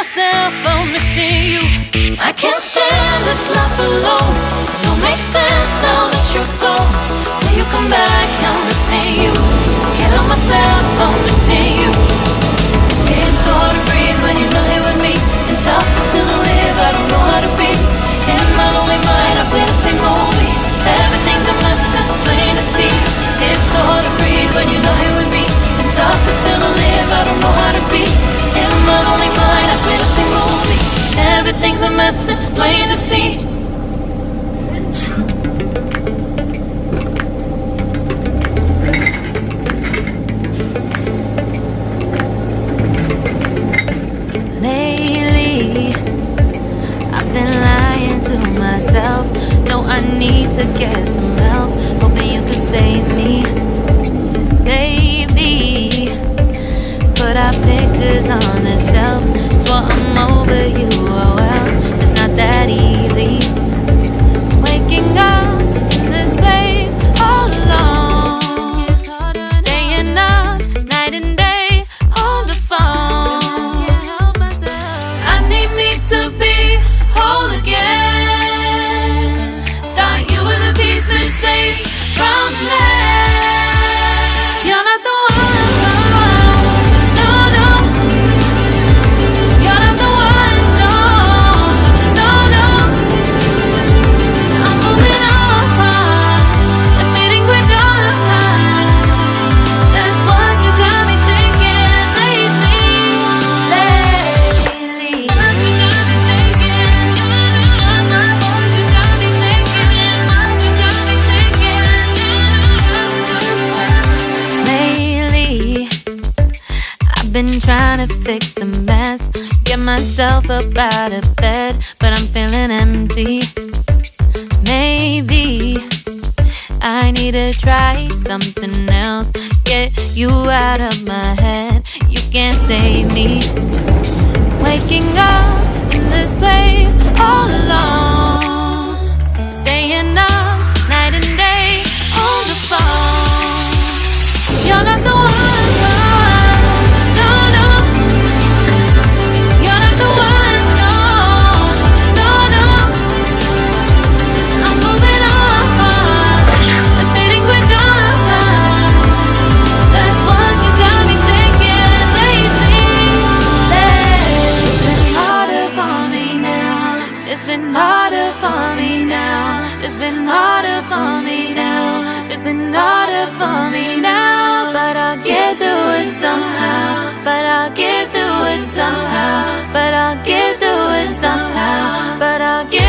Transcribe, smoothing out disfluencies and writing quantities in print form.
myself, I'm missing you. I can't stand this life to fix the mess, get myself up out of bed, but I'm feeling empty. Maybe I need to try something else, get you out of my head. You can't save me. Waking up in this place all alone, staying up night and day on the phone. You're not the one, no, no. You're not the one, no, no, no. I'm moving on, I'm fading quick on. That's what you got me thinking lately. It's been harder for me now. It's been harder for me now. It's been harder for me now. It's been harder for me now. But I'll get through it somehow. But I'll get through it somehow. But I'll get through it somehow. But I'll get